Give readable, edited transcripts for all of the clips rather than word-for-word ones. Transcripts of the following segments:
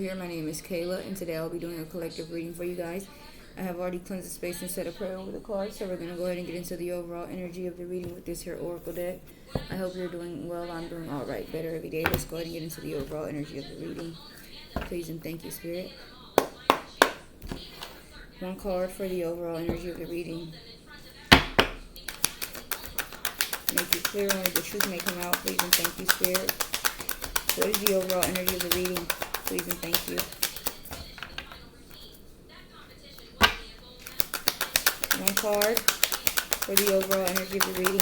Here, my name is Kayla, and today I'll be doing a collective reading for you guys. I have already cleansed the space and said a prayer over the cards, so we're going to go ahead and get into the overall energy of the reading with this here oracle deck. I hope you're doing well. I'm doing all right, better every day. Let's go ahead and get into the overall energy of the reading. Please and thank you, Spirit. One card for the overall energy of the reading. Make it clear, only the truth may come out. Please and thank you, Spirit. What is the overall energy of the reading? Please and thank you. One card for the overall energy of the reading.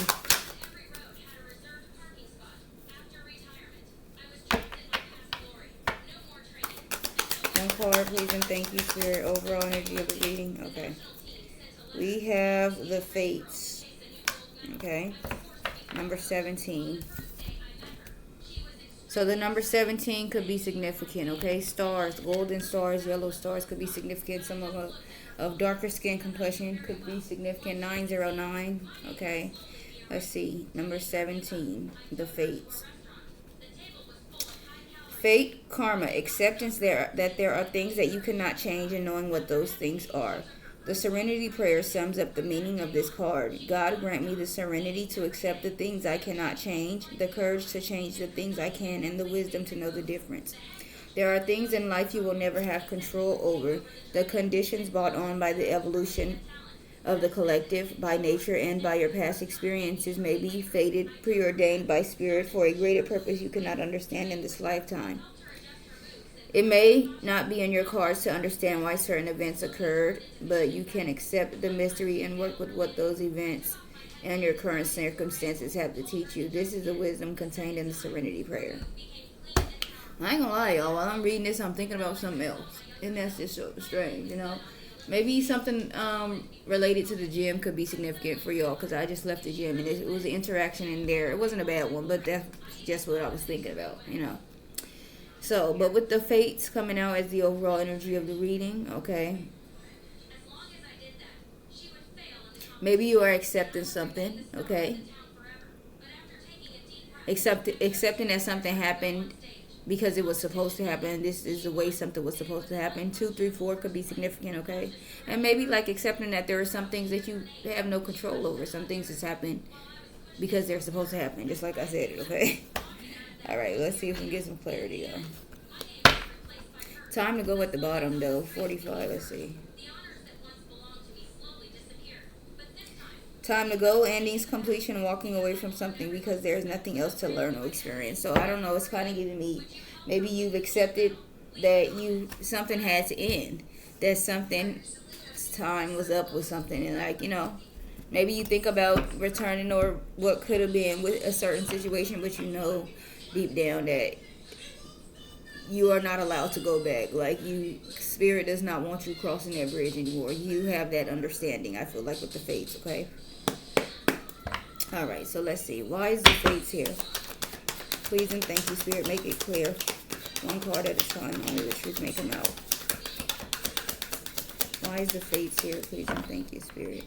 One card, please and thank you, Spirit. Overall energy of the reading. Okay. We have the Fates. Okay. Number 17. So the number 17 could be significant, okay? Stars, golden stars, yellow stars could be significant. Some of darker skin complexion could be significant. 909, okay? Let's see. Number 17, the Fates. Fate, karma, acceptance that there are things that you cannot change and knowing what those things are. The Serenity Prayer sums up the meaning of this card. God grant me the serenity to accept the things I cannot change, the courage to change the things I can, and the wisdom to know the difference. There are things in life you will never have control over. The conditions brought on by the evolution of the collective, by nature, and by your past experiences may be fated, preordained by spirit for a greater purpose you cannot understand in this lifetime. It may not be in your cards to understand why certain events occurred, but you can accept the mystery and work with what those events and your current circumstances have to teach you. This is the wisdom contained in the Serenity Prayer. I ain't gonna lie, y'all. While I'm reading this, I'm thinking about something else. And that's just so strange, you know. Maybe something related to the gym could be significant for y'all, because I just left the gym and it was an interaction in there. It wasn't a bad one, but that's just what I was thinking about, you know. So, but with the Fates coming out as the overall energy of the reading, okay. Maybe you are accepting something, okay. Accepting that something happened because it was supposed to happen. This is the way something was supposed to happen. 2, 3, 4 could be significant, okay. And maybe like accepting that there are some things that you have no control over. Some things just happen because they're supposed to happen, just like I said it, okay. Alright, let's see if we can get some clarity, though. Time to go at the bottom, though. 45, let's see. Time to go, endings, completion, walking away from something because there's nothing else to learn or experience. So, I don't know, it's kind of giving me, maybe you've accepted that something had to end. That something's time was up with something. And, like, you know, maybe you think about returning or what could have been with a certain situation, but you know deep down that you are not allowed to go back. Like, spirit does not want you crossing that bridge anymore. You have that understanding, I feel like, with the Fates, okay? Alright, so let's see. Why is the Fates here? Please and thank you, Spirit. Make it clear. One card at a time. Only the truth may come out. Why is the Fates here? Please and thank you, Spirit.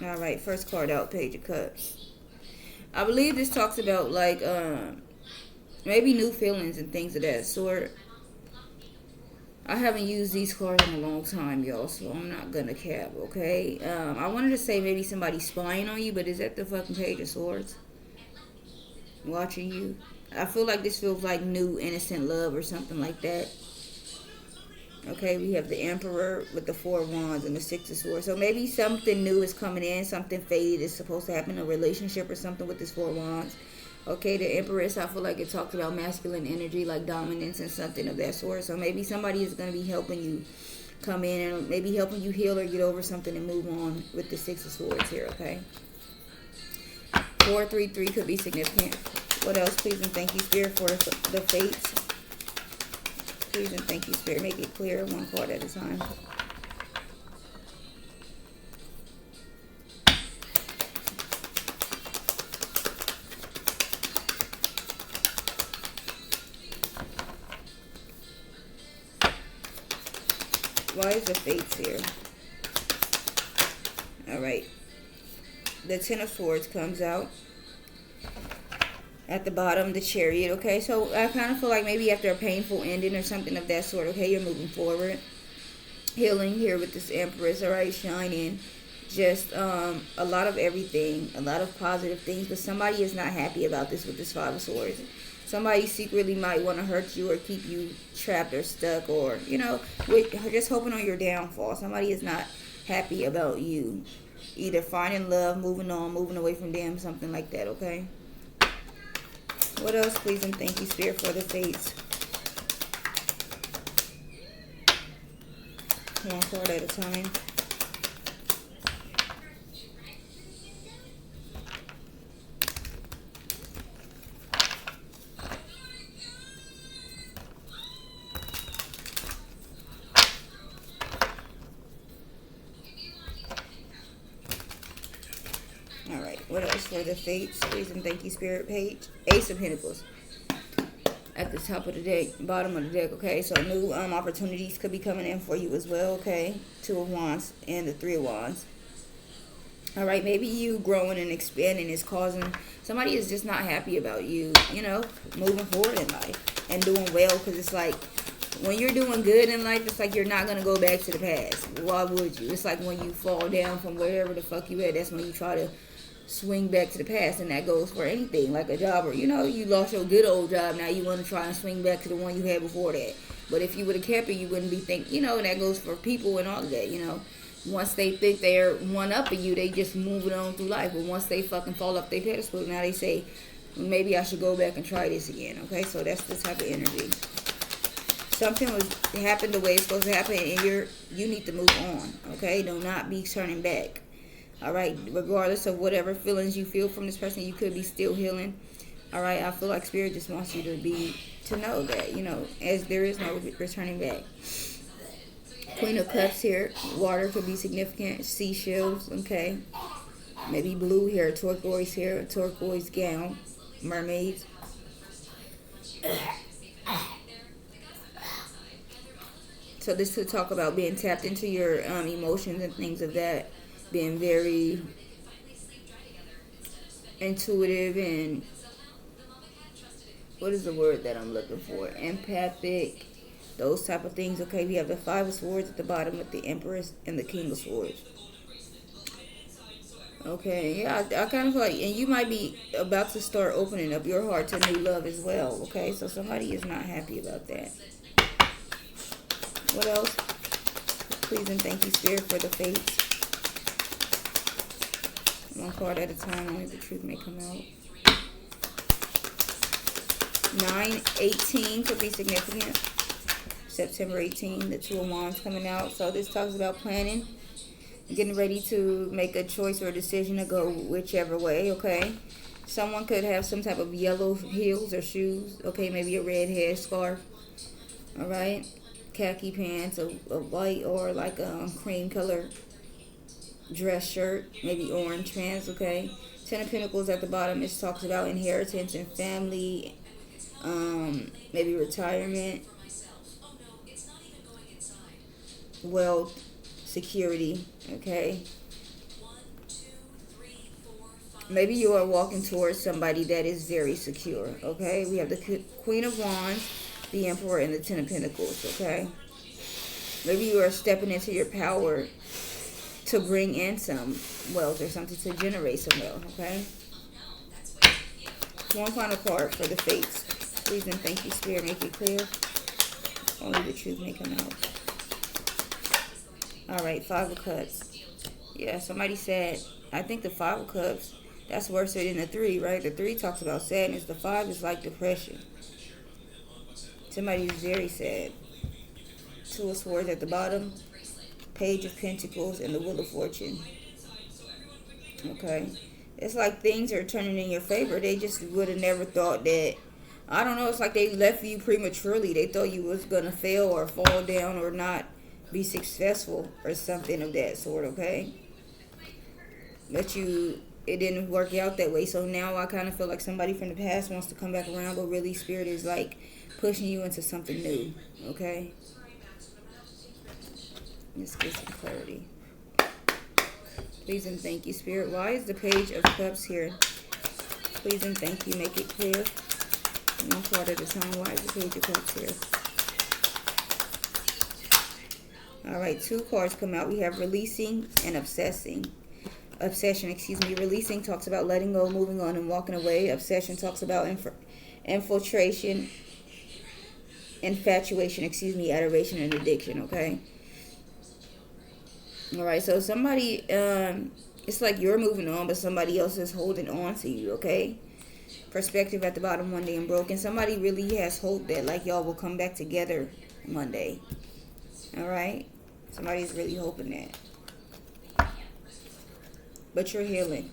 Alright, first card out, Page of Cups. I believe this talks about, like, maybe new feelings and things of that sort. I haven't used these cards in a long time, y'all, so I'm not gonna cap, okay? I wanted to say maybe somebody spying on you, but is that the fucking Page of Swords? Watching you? I feel like this feels like new, innocent love or something like that. Okay, we have the Emperor with the 4 Wands and the 6 of Swords. So maybe something new is coming in. Something faded is supposed to happen. A relationship or something with this 4 Wands. Okay, the Empress, I feel like it talks about masculine energy, like dominance and something of that sort. So maybe somebody is going to be helping you come in and maybe helping you heal or get over something and move on with the 6 of Swords here, okay? 433 could be significant. What else? Please and thank you, Spirit, for the Fates. Please and thank you, Spirit. Make it clear, one card at a time. Why is the Fates here? Alright. The Ten of Swords comes out. At the bottom, the Chariot. Okay, so I kind of feel like maybe after a painful ending or something of that sort, okay, you're moving forward. Healing here with this Empress, all right, shining. Just a lot of everything, a lot of positive things, but somebody is not happy about this with this Five of Swords. Somebody secretly might want to hurt you or keep you trapped or stuck, or just hoping on your downfall. Somebody is not happy about you, either finding love, moving on, moving away from them, something like that. Okay, what else, please and thank you, Spirit, for the fates? One card at a time. Alright, what else for the fates? Please and thank you, Spirit page. Ace of Pentacles. At the top of the deck, bottom of the deck, okay? So new opportunities could be coming in for you as well, okay? Two of Wands and the Three of Wands. Alright, maybe you growing and expanding is causing... Somebody is just not happy about you, moving forward in life and doing well, because it's like... When you're doing good in life, it's like you're not going to go back to the past. Why would you? It's like when you fall down from wherever the fuck you at, that's when you try to swing back to the past, and that goes for anything, like a job, or you lost your good old job, now you want to try and swing back to the one you had before that. But if you would have kept it, you wouldn't be thinking, and that goes for people and all of that. Once they think they're one up of you, they just move it on through life. But once they fucking fall off their pedestal, now they say, maybe I should go back and try this again. Okay, so that's the type of energy. Something happened the way it's supposed to happen, and you need to move on. Okay, do not be turning back. All right, regardless of whatever feelings you feel from this person, you could be still healing. All right, I feel like Spirit just wants you to know that, as there is no returning back. Queen of Cups here. Water could be significant. Seashells, okay. Maybe blue here, turquoise here, a turquoise gown. Mermaids. So this could talk about being tapped into your emotions and things of that. Being very intuitive and, what is the word that I'm looking for? Empathic. Those type of things. Okay, we have the Five of Swords at the bottom with the Empress and the King of Swords. Okay, yeah, I kind of feel like, and you might be about to start opening up your heart to new love as well. Okay, so somebody is not happy about that. What else? Please and thank you, Spirit, for the fates. One card at a time, only the truth may come out. 9/18 could be significant. September 18, the Two of Wands coming out. So this talks about planning, getting ready to make a choice or a decision to go whichever way, okay? Someone could have some type of yellow heels or shoes, okay? Maybe a red headscarf, all right? Khaki pants, a white or like a cream color dress shirt, maybe orange pants, okay? Ten of Pentacles at the bottom. It talks about inheritance and family, maybe retirement, wealth, security, okay? Maybe you are walking towards somebody that is very secure, okay? We have the Queen of Wands, the Emperor, and the Ten of Pentacles, okay? Maybe you are stepping into your power to bring in some wealth or something, to generate some wealth, okay? One final card for the fates. Please and thank you, Spirit, make it clear. Only the truth may come out. Alright, Five of Cups. Yeah, somebody said, I think the Five of Cups, that's worse than the Three, right? The Three talks about sadness. The Five is like depression. Somebody is very sad. Two of Swords at the bottom. Page of Pentacles and the Wheel of Fortune. Okay. It's like things are turning in your favor. They just would have never thought that. I don't know. It's like they left you prematurely. They thought you was going to fail or fall down or not be successful or something of that sort, okay? But it didn't work out that way. So now I kind of feel like somebody from the past wants to come back around, but really Spirit is like pushing you into something new, okay? Let's get some clarity. Please and thank you, Spirit. Why is the Page of Cups here? Please and thank you. Make it clear. One card at a time. Why is the Page of Cups here? All right, 2 cards come out. We have releasing and obsessing. Obsession, excuse me. Releasing talks about letting go, moving on, and walking away. Obsession talks about infatuation, adoration, and addiction, okay? All right, so somebody, it's like you're moving on, but somebody else is holding on to you, okay? Perspective at the bottom, one day unbroken. Somebody really has hope that, like, y'all will come back together one day. All right? Somebody's really hoping that. But you're healing.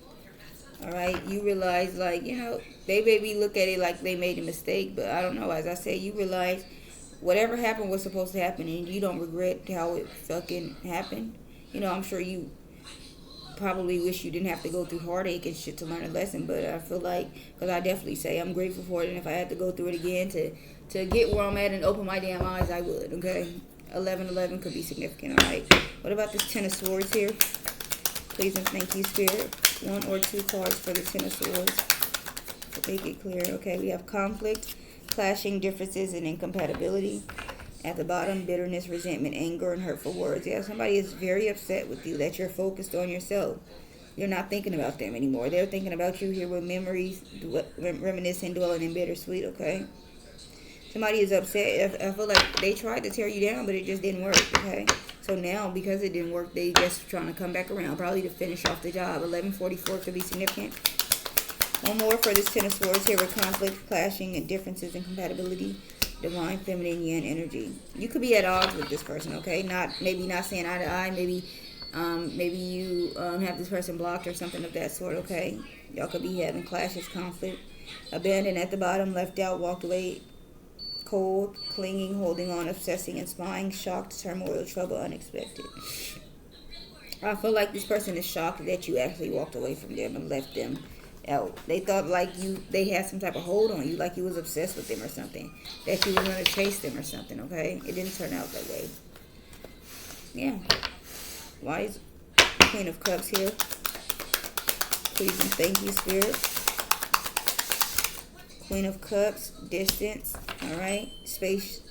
All right? You realize, like, you know, they maybe look at it like they made a mistake, but I don't know. As I said, you realize whatever happened was supposed to happen, and you don't regret how it fucking happened. You know, I'm sure you probably wish you didn't have to go through heartache and shit to learn a lesson, but I feel like, because I definitely say I'm grateful for it, and if I had to go through it again to get where I'm at and open my damn eyes, I would, okay? 1111 could be significant, all right? What about this Ten of Swords here? Please and thank you, Spirit. 1 or 2 cards for the Ten of Swords to make it clear, okay? We have conflict, clashing, differences, and incompatibility. At the bottom, bitterness, resentment, anger, and hurtful words. Yeah, somebody is very upset with you that you're focused on yourself. You're not thinking about them anymore. They're thinking about you here with memories, reminiscing, dwelling in bittersweet, okay? Somebody is upset. I feel like they tried to tear you down, but it just didn't work, okay? So now, because it didn't work, they just trying to come back around, probably to finish off the job. 1144 could be significant. One more for this Ten of Swords here with conflict, clashing, and differences in compatibility. Divine feminine yin energy. You could be at odds with this person, okay? Maybe not saying eye to eye. Maybe you have this person blocked or something of that sort, okay? Y'all could be having clashes, conflict. Abandoned at the bottom, left out, walked away, cold, clinging, holding on, obsessing, and spying, shocked, turmoil, trouble, unexpected. I feel like this person is shocked that you actually walked away from them and left them out. They thought like they had some type of hold on you, like you was obsessed with them or something, that you were going to chase them or something, okay? It didn't turn out that way. Yeah. Why is Queen of Cups here? Please and thank you, Spirit. Queen of Cups, distance, all right? Space,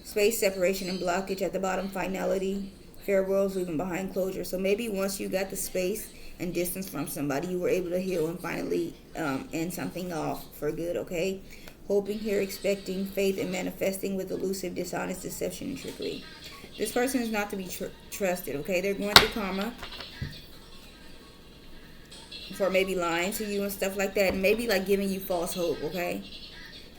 separation, and blockage. At the bottom, finality, farewells, leaving behind closure. So maybe once you got the space and distance from somebody, you were able to heal and finally end something off for good, okay? Hoping here, expecting, faith, and manifesting with elusive, dishonest, deception, and trickery. This person is not to be trusted, okay? They're going through karma for maybe lying to you and stuff like that, and maybe like giving you false hope, okay?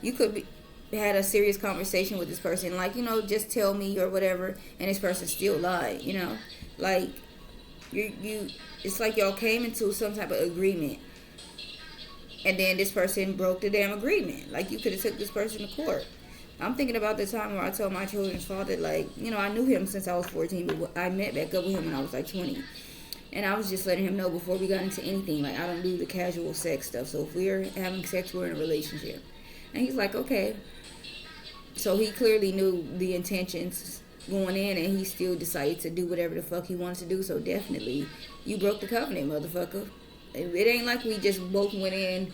You could be had a serious conversation with this person, like, you know, just tell me or whatever, and this person still lied, you know? Like, you it's like y'all came into some type of agreement, and then this person broke the damn agreement. Like, you could have took this person to court. I'm thinking about the time where I told my children's father, like, you know, I knew him since I was 14, but I met back up with him when I was like 20. And I was just letting him know before we got into anything, like, I don't do the casual sex stuff. So if we're having sex, we're in a relationship. And he's like, okay. So he clearly knew the intentions going in, and he still decided to do whatever the fuck he wants to do. So definitely, you broke the covenant, motherfucker. It ain't like we just both went in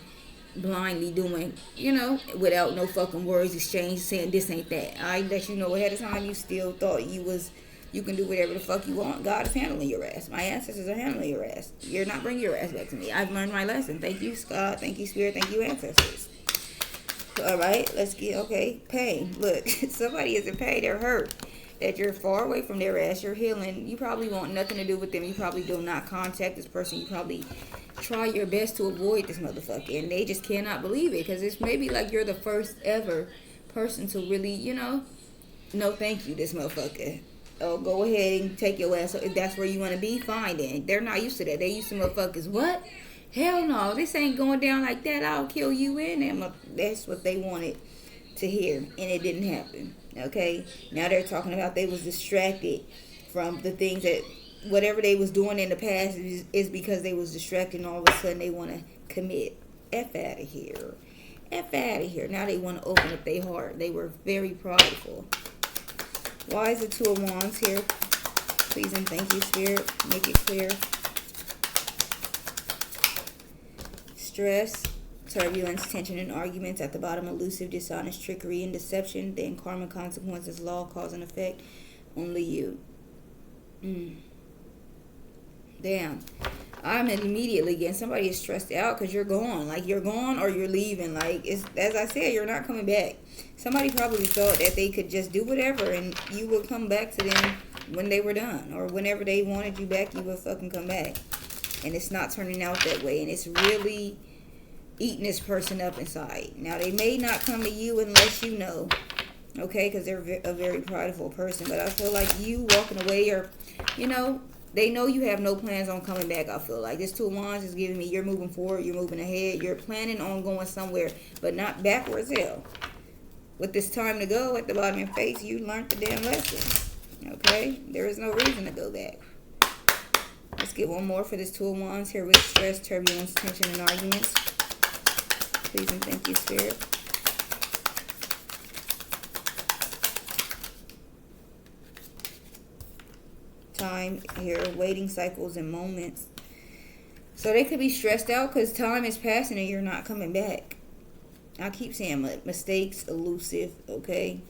blindly doing, you know, without no fucking words exchanged, saying this ain't that. I let you know ahead of time. You still thought you can do whatever the fuck you want. God is handling your ass. My ancestors are handling your ass. You're not bringing your ass back to me. I've learned my lesson. Thank you, God. Thank you, Spirit. Thank you, ancestors. All right, let's get, okay, pain. Look, somebody is in pain. They're hurt. That you're far away from their ass. You're healing. You probably want nothing to do with them. You probably do not contact this person. You probably try your best to avoid this motherfucker. And they just cannot believe it. Because it's maybe like you're the first ever person to really, you know, no thank you, this motherfucker. Oh, go ahead and take your ass. If that's where you want to be, fine then. They're not used to that. They used to motherfuckers, what? Hell no, this ain't going down like that. I'll kill you in them. That's what they wanted to hear, and it didn't happen. Okay, now they're talking about they was distracted from the things that whatever they was doing in the past is because they was distracted, and all of a sudden they want to commit. F out of here. F out of here. Now they want to open up their heart. They were very prideful. Why is the Two of Wands here? Please and thank you, Spirit. Make it clear. Stress, turbulence, tension, and arguments. At the bottom, elusive, dishonest, trickery, and deception. Then karma, consequences, law, cause, and effect. Only you. Damn. I'm immediately getting somebody is stressed out because you're gone. Like, you're gone or you're leaving. Like, it's, as I said, you're not coming back. Somebody probably thought that they could just do whatever and you would come back to them when they were done. Or whenever they wanted you back, you would fucking come back. And it's not turning out that way. And it's really eating this person up inside. Now, they may not come to you unless you know. Okay? Because they're a very prideful person. But I feel like you walking away or, you know, they know you have no plans on coming back, I feel like. This Two of Wands is giving me you're moving forward, you're moving ahead, you're planning on going somewhere, but not backwards, hell. With this time to go at the bottom of your face, you learned the damn lesson. Okay? There is no reason to go back. Let's get one more for this Two of Wands here with stress, turbulence, tension, and arguments. Please and thank you, Spirit. Time here, waiting cycles and moments. So they could be stressed out because time is passing and you're not coming back. I keep saying mistakes, elusive, okay?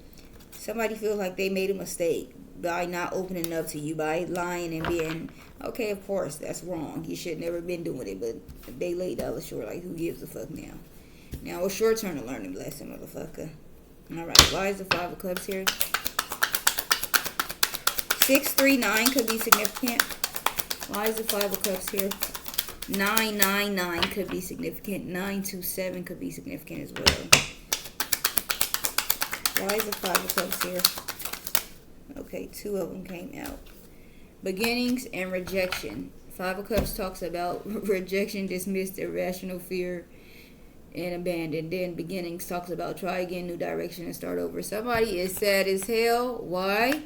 Somebody feels like they made a mistake by not opening up to you, by lying and being, okay, of course, that's wrong. You should never been doing it, but they laid $1 short. Like, who gives a fuck now? Now, it's your turn to learn a lesson, motherfucker. All right, why is the Five of Cups here? 639 could be significant. Why is the Five of Cups here? 999 could be significant. 927 could be significant as well. Why is the Five of Cups here? Okay, 2 of them came out. Beginnings and rejection. Five of Cups talks about rejection, dismissed, irrational fear, and abandoned. Then beginnings talks about try again, new direction, and start over. Somebody is sad as hell. Why?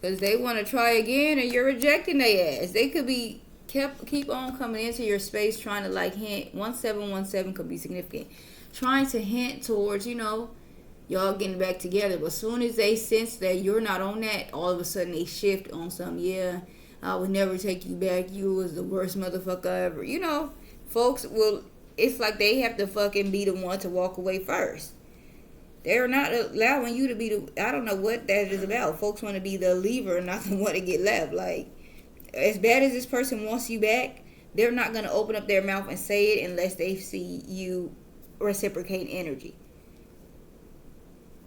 Because they want to try again and you're rejecting their ass. They could be keep on coming into your space trying to like hint. 1717 could be significant. Trying to hint towards, you know, y'all getting back together. But as soon as they sense that you're not on that, all of a sudden they shift on some, yeah, I would never take you back. You was the worst motherfucker ever. You know, folks will, it's like they have to fucking be the one to walk away first. They're not allowing you to be the, I don't know what that is about. Folks want to be the leaver and not the one to get left. Like, as bad as this person wants you back, they're not going to open up their mouth and say it unless they see you reciprocate energy.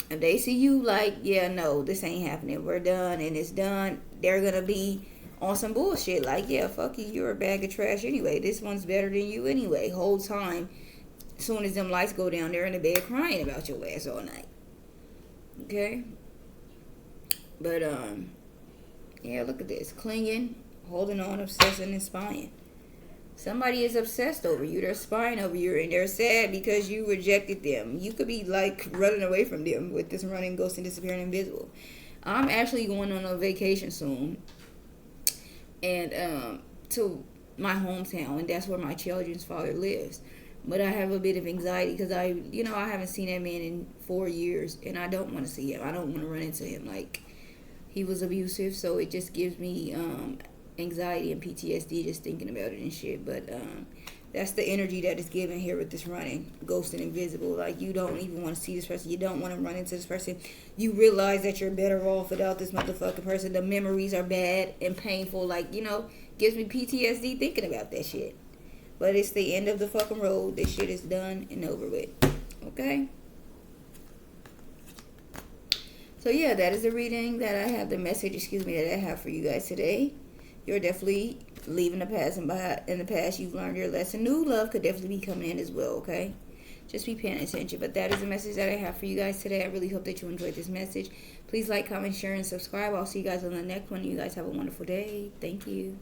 If they see you like, yeah, no, this ain't happening, we're done and it's done, they're going to be on some bullshit. Like, yeah, fuck you, you're a bag of trash anyway. This one's better than you anyway. Whole time. As soon as them lights go down, they're in the bed crying about your ass all night. Okay? But, yeah, look at this. Clinging, holding on, obsessing, and spying. Somebody is obsessed over you. They're spying over you, and they're sad because you rejected them. You could be, like, running away from them with this running, ghosting, disappearing, invisible. I'm actually going on a vacation soon. And, to my hometown, and that's where my children's father lives. But I have a bit of anxiety because I haven't seen that man in 4 years, and I don't want to see him. I don't want to run into him. Like, he was abusive, so it just gives me anxiety and PTSD just thinking about it and shit. But that's the energy that is given here with this running, ghost and invisible. Like, you don't even want to see this person. You don't want to run into this person. You realize that you're better off without this motherfucking person. The memories are bad and painful. Like, gives me PTSD thinking about that shit. But it's the end of the fucking road. This shit is done and over with. Okay? So, yeah, that is the reading that I have, the message, that I have for you guys today. You're definitely leaving the past, and in the past you've learned your lesson. New love could definitely be coming in as well, okay? Just be paying attention. But that is the message that I have for you guys today. I really hope that you enjoyed this message. Please like, comment, share, and subscribe. I'll see you guys on the next one. You guys have a wonderful day. Thank you.